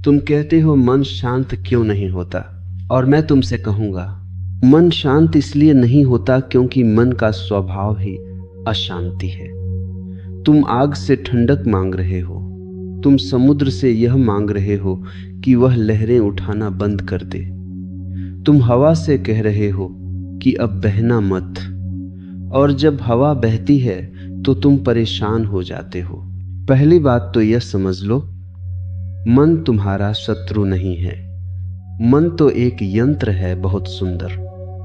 तुम कहते हो मन शांत क्यों नहीं होता, और मैं तुमसे कहूंगा मन शांत इसलिए नहीं होता क्योंकि मन का स्वभाव ही अशांति है। तुम आग से ठंडक मांग रहे हो, तुम समुद्र से यह मांग रहे हो कि वह लहरें उठाना बंद कर दे। तुम हवा से कह रहे हो कि अब बहना मत, और जब हवा बहती है तो तुम परेशान हो जाते हो। पहली बात तो यह समझ लो, मन तुम्हारा शत्रु नहीं है। मन तो एक यंत्र है, बहुत सुंदर,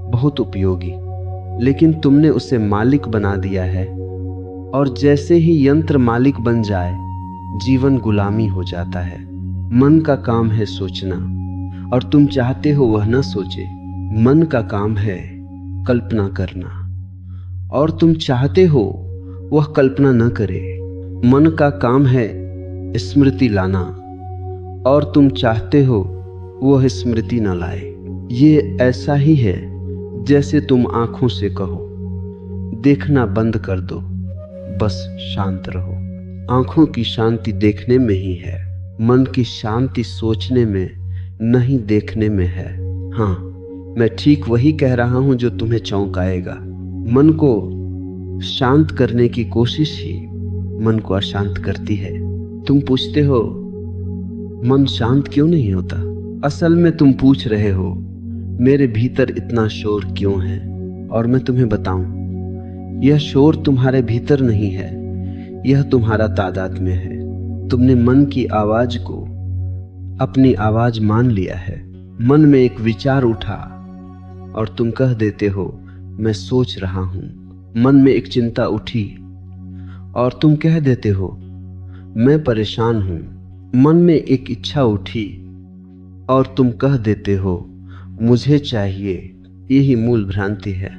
बहुत उपयोगी, लेकिन तुमने उसे मालिक बना दिया है। और जैसे ही यंत्र मालिक बन जाए, जीवन गुलामी हो जाता है। मन का काम है सोचना, और तुम चाहते हो वह न सोचे। मन का काम है कल्पना करना, और तुम चाहते हो वह कल्पना न करे। मन का काम है स्मृति लाना, और तुम चाहते हो वह स्मृति न लाए। ये ऐसा ही है जैसे तुम आंखों से कहो देखना बंद कर दो, बस शांत रहो। आंखों की शांति देखने में ही है, मन की शांति सोचने में नहीं, देखने में है। हाँ, मैं ठीक वही कह रहा हूं जो तुम्हें चौंकाएगा। मन को शांत करने की कोशिश ही मन को अशांत करती है। तुम पूछते हो मन शांत क्यों नहीं होता। असल में तुम पूछ रहे हो मेरे भीतर इतना शोर क्यों है, और मैं तुम्हें बताऊं, यह शोर तुम्हारे भीतर नहीं है, यह तुम्हारा तादाद में है। तुमने मन की आवाज को अपनी आवाज मान लिया है। मन में एक विचार उठा और तुम कह देते हो मैं सोच रहा हूं। मन में एक चिंता उठी और तुम कह देते हो मैं परेशान हूं। मन में एक इच्छा उठी और तुम कह देते हो मुझे चाहिए। यही मूल भ्रांति है।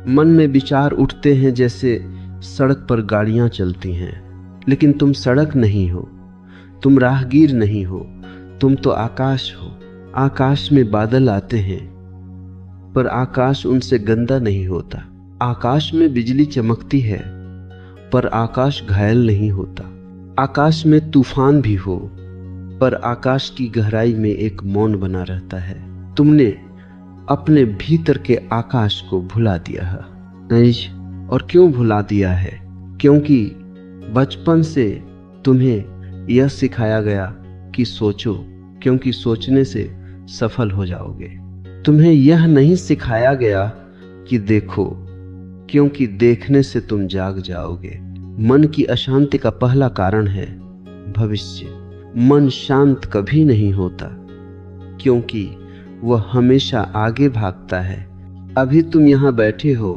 मन में विचार उठते हैं जैसे सड़क पर गाड़ियां चलती हैं, लेकिन तुम सड़क नहीं हो, तुम राहगीर नहीं हो, तुम तो आकाश हो। आकाश में बादल आते हैं, पर आकाश उनसे गंदा नहीं होता। आकाश में बिजली चमकती है, पर आकाश घायल नहीं होता। आकाश में तूफान भी हो, पर आकाश की गहराई में एक मौन बना रहता है। तुमने अपने भीतर के आकाश को भुला दिया है। नहीं, और क्यों भुला दिया है? क्योंकि बचपन से तुम्हें यह सिखाया गया कि सोचो, क्योंकि सोचने से सफल हो जाओगे। तुम्हें यह नहीं सिखाया गया कि देखो, क्योंकि देखने से तुम जाग जाओगे। मन की अशांति का पहला कारण है भविष्य। मन शांत कभी नहीं होता, क्योंकि वह हमेशा आगे भागता है। अभी तुम यहाँ बैठे हो,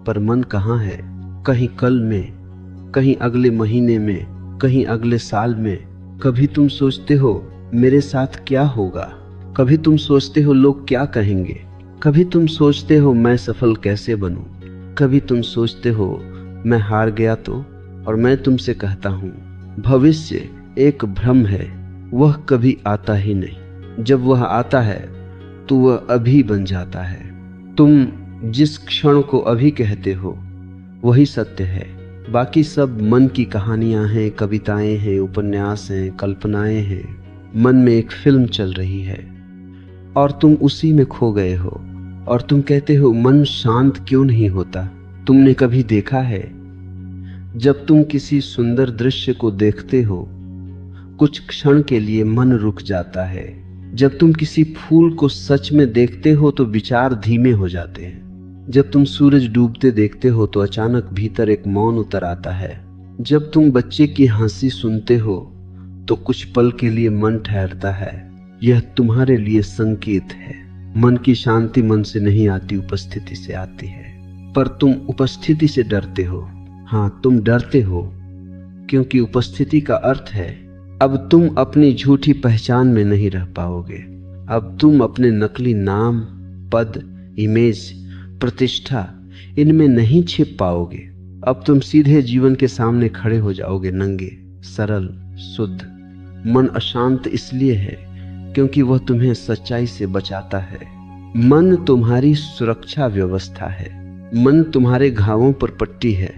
पर मन कहाँ है? कहीं कल में, कहीं अगले महीने में, कहीं अगले साल में। कभी तुम सोचते हो मेरे साथ क्या होगा, कभी तुम सोचते हो लोग क्या कहेंगे, कभी तुम सोचते हो मैं सफल कैसे बनूं, कभी तुम सोचते हो मैं हार गया तो। और मैं तुमसे कहता हूं, भविष्य एक भ्रम है, वह कभी आता ही नहीं। जब वह आता है तो वह अभी बन जाता है। तुम जिस क्षण को अभी कहते हो वही सत्य है। बाकी सब मन की कहानियां हैं, कविताएं हैं, उपन्यास हैं, कल्पनाएं हैं। मन में एक फिल्म चल रही है और तुम उसी में खो गए हो। और तुम कहते हो मन शांत क्यों नहीं होता। तुमने कभी देखा है जब तुम किसी सुंदर दृश्य को देखते हो, कुछ क्षण के लिए मन रुक जाता है। जब तुम किसी फूल को सच में देखते हो तो विचार धीमे हो जाते हैं। जब तुम सूरज डूबते देखते हो तो अचानक भीतर एक मौन उतर आता है। जब तुम बच्चे की हंसी सुनते हो तो कुछ पल के लिए मन ठहरता है। यह तुम्हारे लिए संकेत है। मन की शांति मन से नहीं आती, उपस्थिति से आती है। पर तुम उपस्थिति से डरते हो। हाँ, तुम डरते हो क्योंकि उपस्थिति का अर्थ है अब तुम अपनी झूठी पहचान में नहीं रह पाओगे। अब तुम अपने नकली नाम, पद, इमेज, प्रतिष्ठा, इनमें नहीं छिप पाओगे। अब तुम सीधे जीवन के सामने खड़े हो जाओगे, नंगे, सरल, शुद्ध। मन अशांत इसलिए है क्योंकि वह तुम्हें सच्चाई से बचाता है। मन तुम्हारी सुरक्षा व्यवस्था है। मन तुम्हारे घावों पर पट्टी है।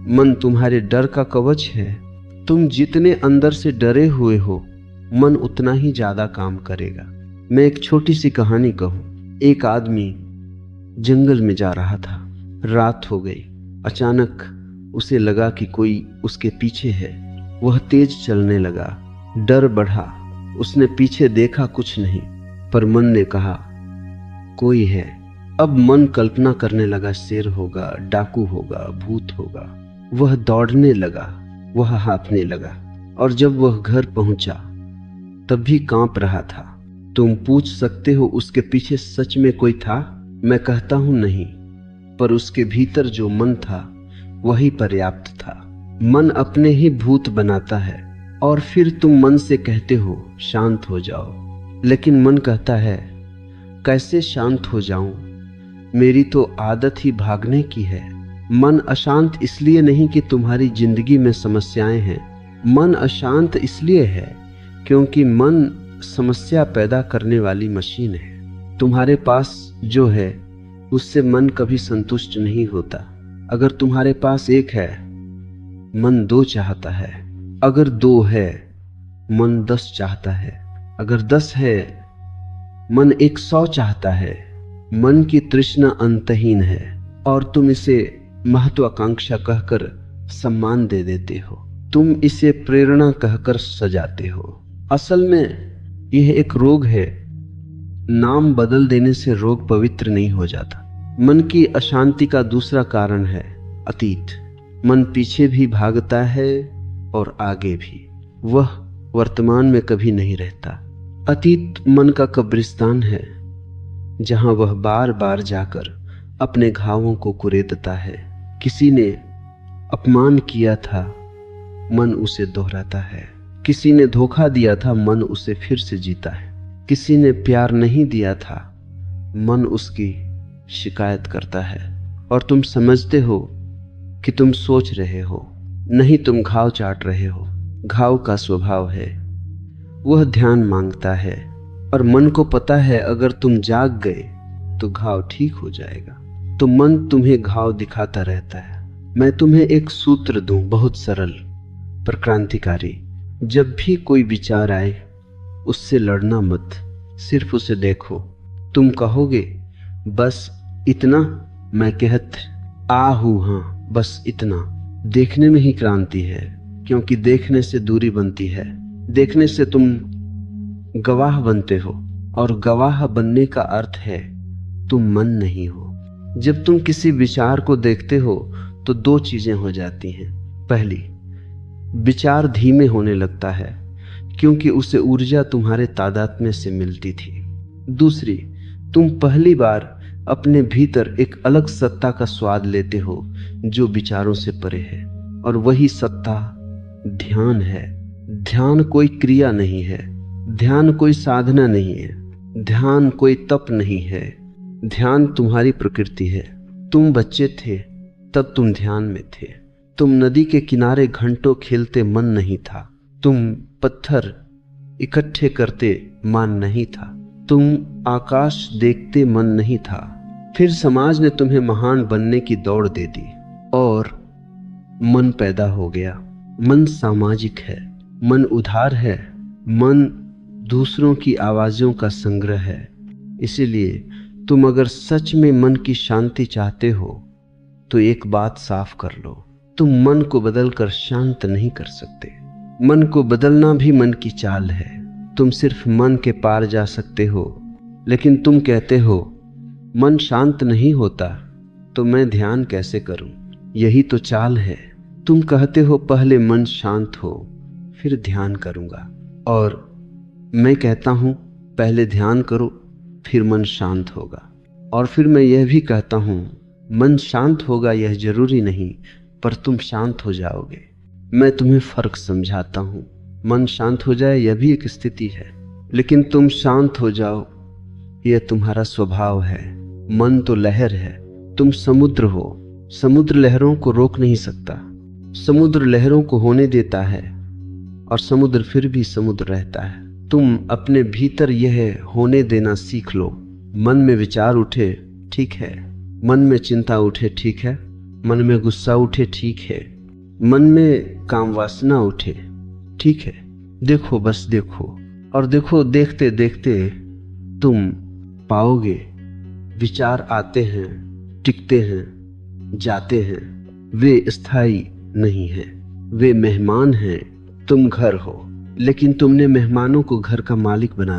मन तुम्हारे डर का कवच है। तुम जितने अंदर से डरे हुए हो मन उतना ही ज्यादा काम करेगा। मैं एक छोटी सी कहानी कहूं। एक आदमी जंगल में जा रहा था। रात हो गई। अचानक उसे लगा कि कोई उसके पीछे है। वह तेज चलने लगा। डर बढ़ा। उसने पीछे देखा, कुछ नहीं, पर मन ने कहा कोई है। अब मन कल्पना करने लगा, शेर होगा, डाकू होगा, भूत होगा। वह दौड़ने लगा, वह हाँफने लगा, और जब वह घर पहुंचा तब भी कांप रहा था। तुम पूछ सकते हो उसके पीछे सच में कोई था? मैं कहता हूं नहीं, पर उसके भीतर जो मन था वही पर्याप्त था। मन अपने ही भूत बनाता है और फिर तुम मन से कहते हो शांत हो जाओ, लेकिन मन कहता है कैसे शांत हो जाऊं, मेरी तो आदत ही भागने की है। मन अशांत इसलिए नहीं कि तुम्हारी जिंदगी में समस्याएं हैं। मन अशांत इसलिए है क्योंकि मन समस्या पैदा करने वाली मशीन है। तुम्हारे पास जो है उससे मन कभी संतुष्ट नहीं होता। अगर तुम्हारे पास एक है, मन 2 चाहता है। अगर 2 है, मन 10 चाहता है। अगर 10 है, मन 100 चाहता है। मन की तृष्णा अंतहीन है और तुम इसे महत्वाकांक्षा कहकर सम्मान दे देते हो। तुम इसे प्रेरणा कहकर सजाते हो। असल में यह एक रोग है। नाम बदल देने से रोग पवित्र नहीं हो जाता। मन की अशांति का दूसरा कारण है अतीत। मन पीछे भी भागता है और आगे भी। वह वर्तमान में कभी नहीं रहता। अतीत मन का कब्रिस्तान है, जहां वह बार बार जाकर अपने घावों को कुरेदता है। किसी ने अपमान किया था, मन उसे दोहराता है। किसी ने धोखा दिया था, मन उसे फिर से जीता है। किसी ने प्यार नहीं दिया था, मन उसकी शिकायत करता है। और तुम समझते हो कि तुम सोच रहे हो, नहीं, तुम घाव चाट रहे हो। घाव का स्वभाव है, वह ध्यान मांगता है, और मन को पता है अगर तुम जाग गए तो घाव ठीक हो जाएगा। तो मन तुम्हें घाव दिखाता रहता है। मैं तुम्हें एक सूत्र दूं, बहुत सरल पर क्रांतिकारी। जब भी कोई विचार आए उससे लड़ना मत, सिर्फ उसे देखो। तुम कहोगे बस इतना, मैं कहत आहू हाँ बस इतना। देखने में ही क्रांति है, क्योंकि देखने से दूरी बनती है। देखने से तुम गवाह बनते हो, और गवाह बनने का अर्थ है तुम मन नहीं हो। जब तुम किसी विचार को देखते हो तो 2 चीजें हो जाती हैं। पहली, विचार धीमे होने लगता है क्योंकि उसे ऊर्जा तुम्हारे तादात्म्य से मिलती थी। दूसरी, तुम पहली बार अपने भीतर एक अलग सत्ता का स्वाद लेते हो जो विचारों से परे है, और वही सत्ता ध्यान है। ध्यान कोई क्रिया नहीं है, ध्यान कोई साधना नहीं है, ध्यान कोई तप नहीं है। ध्यान तुम्हारी प्रकृति है। तुम बच्चे थे तब तुम ध्यान में थे। तुम नदी के किनारे घंटों खेलते, मन नहीं था। तुम पत्थर इकट्ठे करते, मन नहीं था। तुम आकाश देखते, मन नहीं था। फिर समाज ने तुम्हें महान बनने की दौड़ दे दी और मन पैदा हो गया। मन सामाजिक है, मन उदार है, मन दूसरों की आवाजों का संग्रह है। इसीलिए तुम अगर सच में मन की शांति चाहते हो तो एक बात साफ कर लो, तुम मन को बदलकर शांत नहीं कर सकते। मन को बदलना भी मन की चाल है। तुम सिर्फ मन के पार जा सकते हो, लेकिन तुम कहते हो मन शांत नहीं होता तो मैं ध्यान कैसे करूं? यही तो चाल है। तुम कहते हो पहले मन शांत हो फिर ध्यान करूंगा, और मैं कहता हूं पहले ध्यान करो फिर मन शांत होगा। और फिर मैं यह भी कहता हूं मन शांत होगा यह जरूरी नहीं, पर तुम शांत हो जाओगे। मैं तुम्हें फर्क समझाता हूं। मन शांत हो जाए यह भी एक स्थिति है, लेकिन तुम शांत हो जाओ यह तुम्हारा स्वभाव है। मन तो लहर है, तुम समुद्र हो। समुद्र लहरों को रोक नहीं सकता। समुद्र लहरों को होने देता है और समुद्र फिर भी समुद्र रहता है। तुम अपने भीतर यह होने देना सीख लो। मन में विचार उठे, ठीक है। मन में चिंता उठे, ठीक है। मन में गुस्सा उठे, ठीक है। मन में काम वासना उठे, ठीक है। देखो, बस देखो, और देखो, देखते देखते तुम पाओगे विचार आते हैं, टिकते हैं, जाते हैं। वे स्थायी नहीं हैं, वे मेहमान हैं। तुम घर हो, लेकिन तुमने मेहमानों को घर का मालिक बना